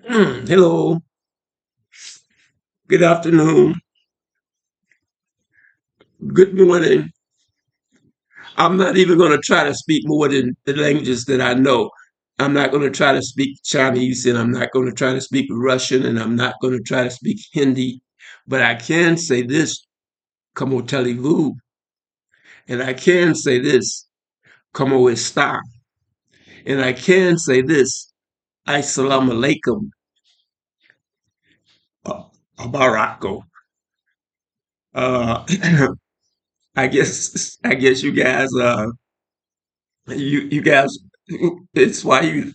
Hello, good afternoon, good morning. I'm not even going to try to speak more than the languages that I know. I'm not going to try to speak Chinese, and I'm not going to try to speak Russian, and I'm not going to try to speak Hindi. But I can say this, como telivu, and I can say this, como está, and I can say this, assalamu alaikum, barako. Uh, I guess you guys you guys it's why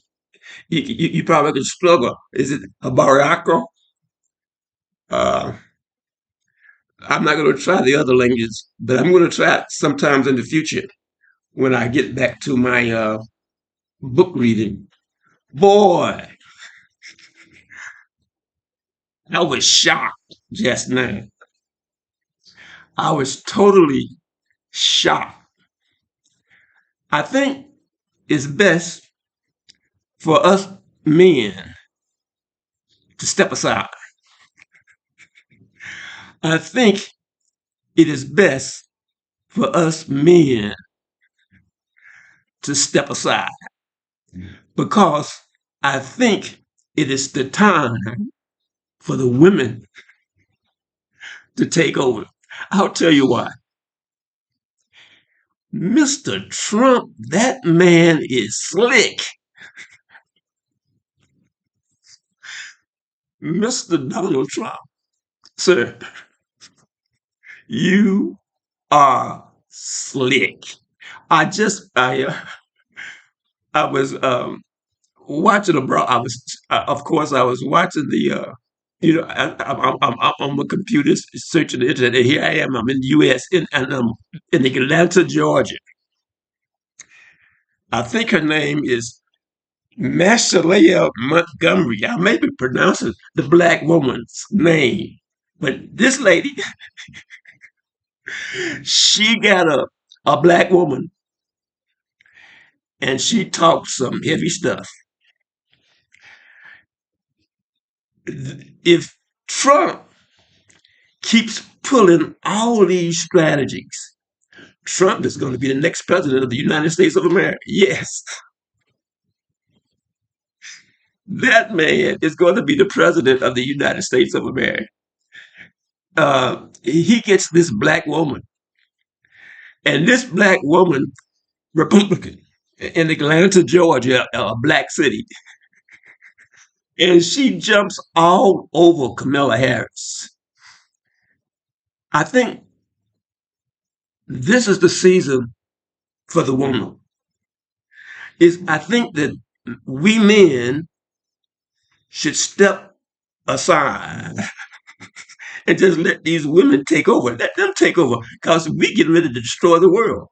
you probably could struggle. Is it a barako? Uh, I'm not going to try the other languages, but I'm going to try it sometimes in the future when I get back to my book reading. Boy, I was shocked just now. I was totally shocked. I think it's best for us men to step aside. I think it is best for us men to step aside because I think it is the time for the women to take over. I'll tell you why. Mr. Trump, that man is slick. Mr. Donald Trump, sir, you are slick. I was watching abroad. Of course, I was watching I'm on the computer searching the internet. And here I am. I'm in the U.S. And I'm in Atlanta, Georgia. I think her name is Mashalea Montgomery. I may be pronouncing the black woman's name, but this lady, she got a black woman and she talks some heavy stuff. If Trump keeps pulling all these strategies, Trump is going to be the next president of the United States of America. Yes, that man is going to be the president of the United States of America. He gets this black woman, and this black woman, Republican, in Atlanta, Georgia, a black city, and she jumps all over Kamala Harris. I think this is the season for the woman. Is I think that we men should step aside and just let these women take over. Let them take over because we getting ready to destroy the world.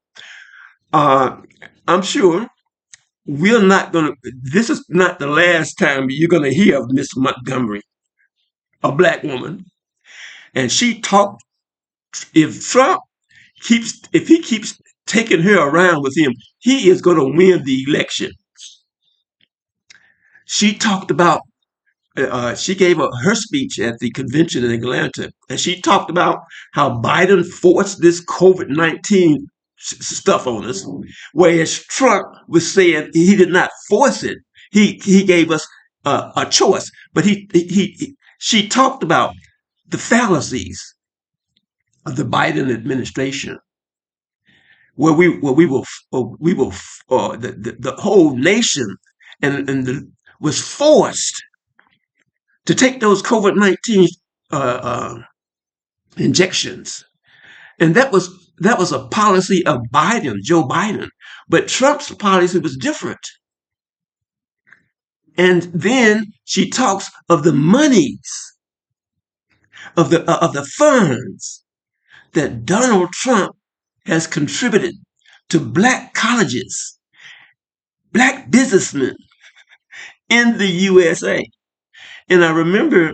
Uh, I'm sure we're not going to, this is not the last time you're going to hear of Miss Montgomery, a black woman. And she talked, if he keeps taking her around with him, he is going to win the election. She talked about, she gave her speech at the convention in Atlanta, and she talked about how Biden forced this COVID-19 stuff on us, whereas Trump was saying he did not force it. He gave us a choice, but she talked about the fallacies of the Biden administration, the whole nation was forced to take those COVID-19 uh, uh, injections, and that was a policy of Biden, Joe Biden. But Trump's policy was different. And then she talks of the monies of the funds that Donald Trump has contributed to black colleges, black businessmen in the USA. And I remember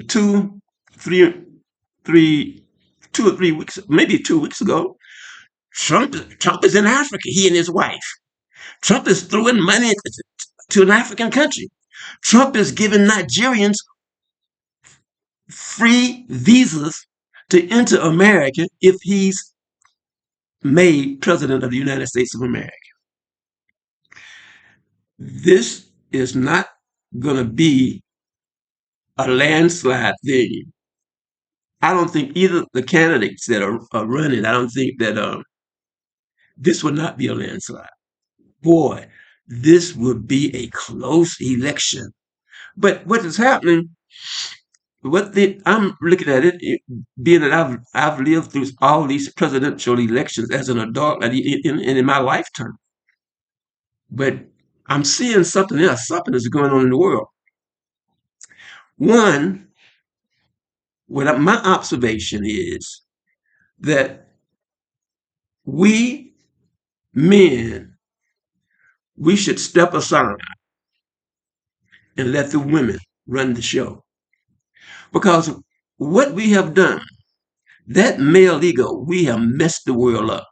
two, three, three, 2 or 3 weeks, maybe 2 weeks ago, Trump is in Africa. He and his wife. Trump is throwing money to an African country. Trump is giving Nigerians free visas to enter America if he's made president of the United States of America. This is not going to be a landslide thing. I don't think either the candidates that are running, I don't think that this will not be a landslide. Boy, this would be a close election. But what is happening, I'm looking at it, being that I've lived through all these presidential elections as an adult and in my lifetime. But I'm seeing something else. Something is going on in the world. One, my observation is that we men, we should step aside and let the women run the show. Because what we have done, that male ego, we have messed the world up.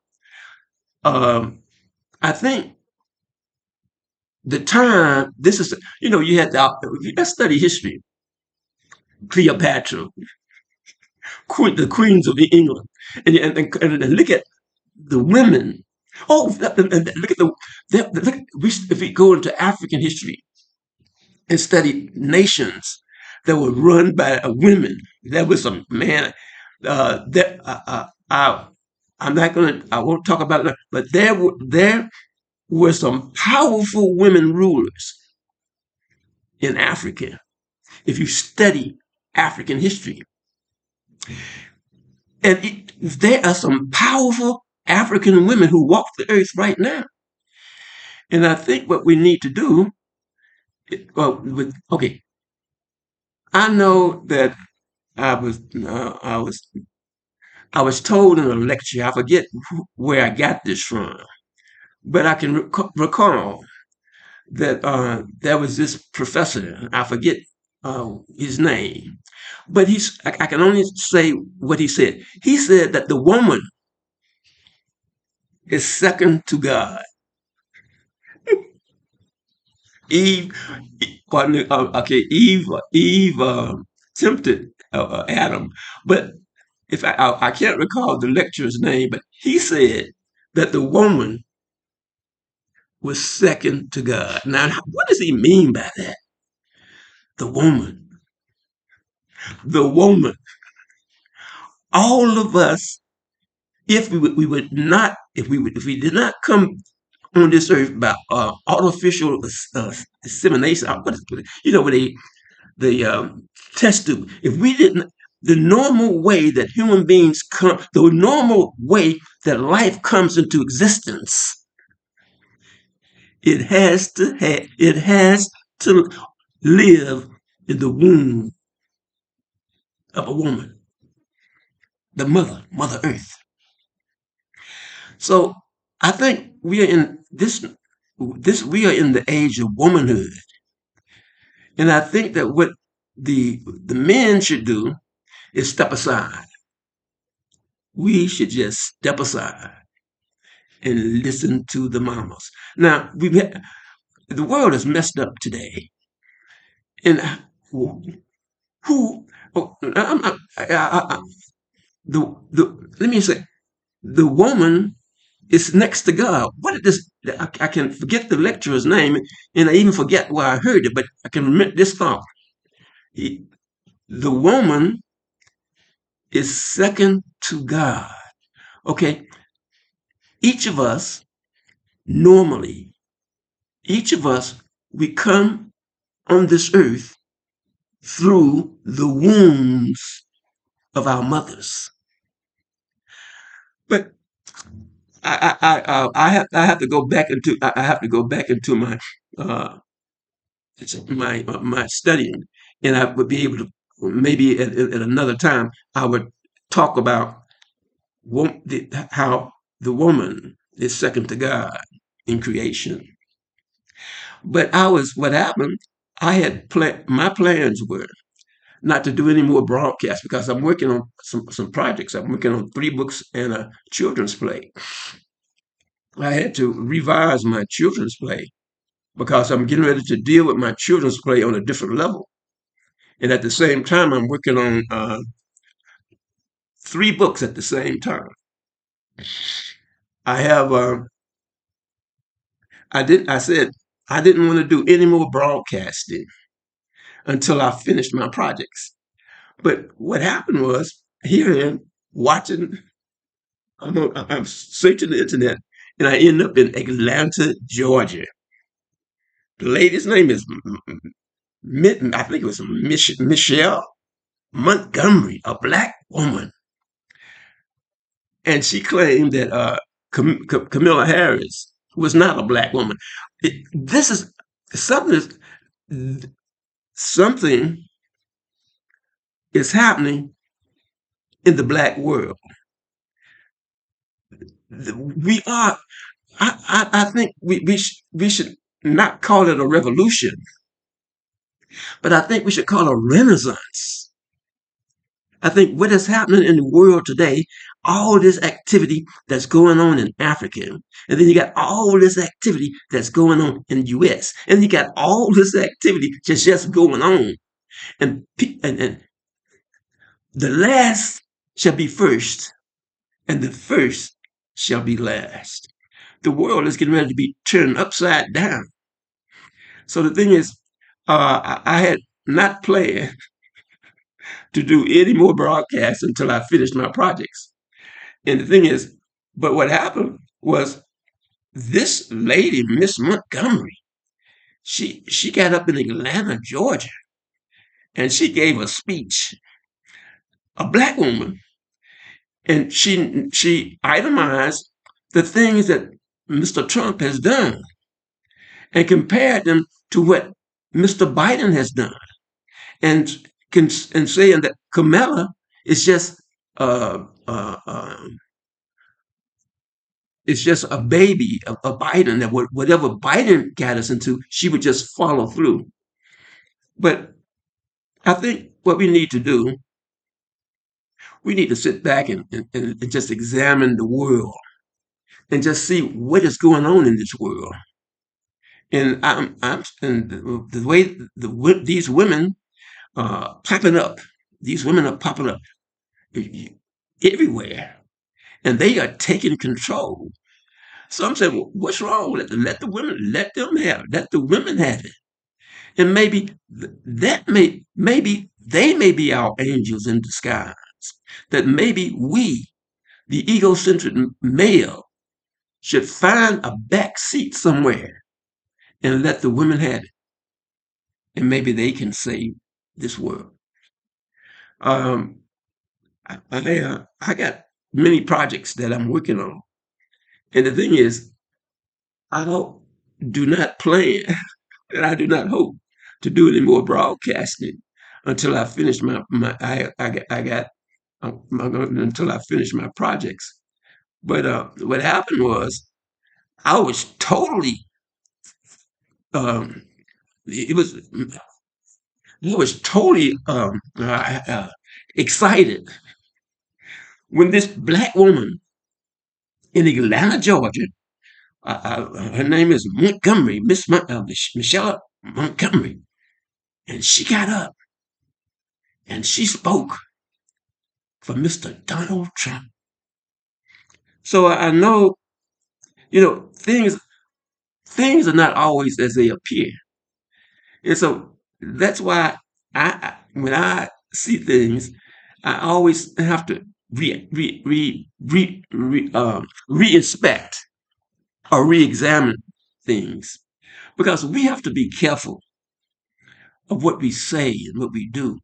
I think the time, this is, you had to, let's study history. Cleopatra, the queens of England, and look at the women. Oh, look at if we go into African history and study nations that were run by women, there was a man that I'm not gonna, I won't talk about it, but there were some powerful women rulers in Africa. If you study African history, and there are some powerful African women who walk the earth right now. And I think what we need to do, okay, I know that I was uh, I was I was told in a lecture. I forget where I got this from, but I can recall that there was this professor. I forget his name, but I can only say what he said. He said that the woman is second to God. Eve, okay, Eve tempted Adam, but if I can't recall the lecturer's name, but he said that the woman was second to God. Now, what does he mean by that? The woman, the woman. All of us, if we would not, if we did not come on this earth by artificial insemination, what is it? Where the test tube. If we didn't, the normal way that human beings come, the normal way that life comes into existence, it has to live in the womb of a woman, the Mother Earth. So I think we are in we are in the age of womanhood, and I think that what the men should do is step aside. We should just step aside and listen to the mamas. Now, the world is messed up today. And who, oh, let me say, the woman is next to God. What is this? I can forget the lecturer's name, and I even forget where I heard it, but I can remember this thought. The woman is second to God. Okay, each of us, normally, each of us, we come on this earth through the wombs of our mothers. But I have to go back into uh, my studying, and I would be able to maybe at another time I would talk about how the woman is second to God in creation. But what happened. I had my plans were not to do any more broadcasts because I'm working on some projects. I'm working on 3 books and a children's play. I had to revise my children's play, because I'm getting ready to deal with my children's play on a different level. And at the same time, I'm working on 3 books at the same time. I have, I said, I didn't want to do any more broadcasting until I finished my projects. But what happened was, here I am watching, I'm searching the internet, and I end up in Atlanta, Georgia. The lady's name is, I think it was Michelle Montgomery, a black woman. And she claimed that Camilla Harris was not a black woman. This is something, something is happening in the black world. We are, I think we should not call it a revolution, but I think we should call it a renaissance. I think what is happening in the world today, all this activity that's going on in Africa, and then you got all this activity that's going on in the US, and you got all this activity just going on. And the last shall be first, and the first shall be last. The world is getting ready to be turned upside down. So the thing is, I had not planned to do any more broadcasts until I finished my projects. And the thing is, but what happened was this lady, Miss Montgomery, she got up in Atlanta, Georgia, and she gave a speech, a black woman, and she itemized the things that Mr. Trump has done and compared them to what Mr. Biden has done, and and saying that Kamala is just uh, uh, uh, it's just a baby, a Biden, that whatever Biden got us into, she would just follow through. But I think what we need to do, we need to sit back and just examine the world and just see what is going on in this world. And and the way these women popping up, these women are popping up everywhere, and they are taking control. Some say, well, what's wrong? Let the women, let them have it. Let the women have it. And maybe maybe they may be our angels in disguise. That maybe we, the egocentric male, should find a back seat somewhere and let the women have it. And maybe they can save this world. Um, I got many projects that I'm working on. And the thing is, I do not plan and I do not hope to do any more broadcasting until I finish I got until I finish my projects. But what happened was I was totally um, it was I was totally excited when this black woman in Atlanta, Georgia, her name is Montgomery, Michelle Montgomery, and she got up and she spoke for Mr. Donald Trump. So I know, things are not always as they appear. And so that's why when I see things, I always have to re-inspect or re-examine things, because we have to be careful of what we say and what we do.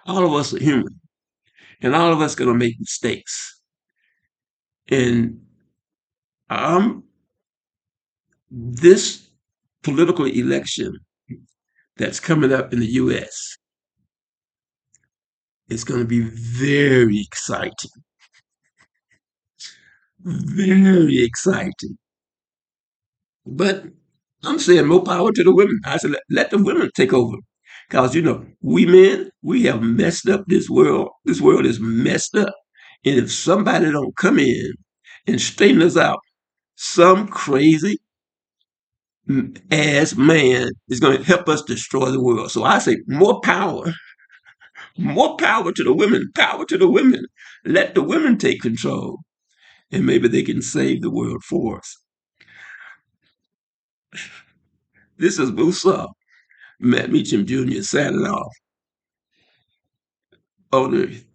All of us are human, and all of us going to make mistakes. And um, this political election that's coming up in the U.S. is going to be very exciting, very exciting. But I'm saying more power to the women. I said, let the women take over. Because, we men, we have messed up this world. This world is messed up. And if somebody don't come in and straighten us out, some crazy as man is going to help us destroy the world. So I say more power to the women, power to the women. Let the women take control, and maybe they can save the world for us. This is Musa, Matt Meacham Jr. signing off on Earth.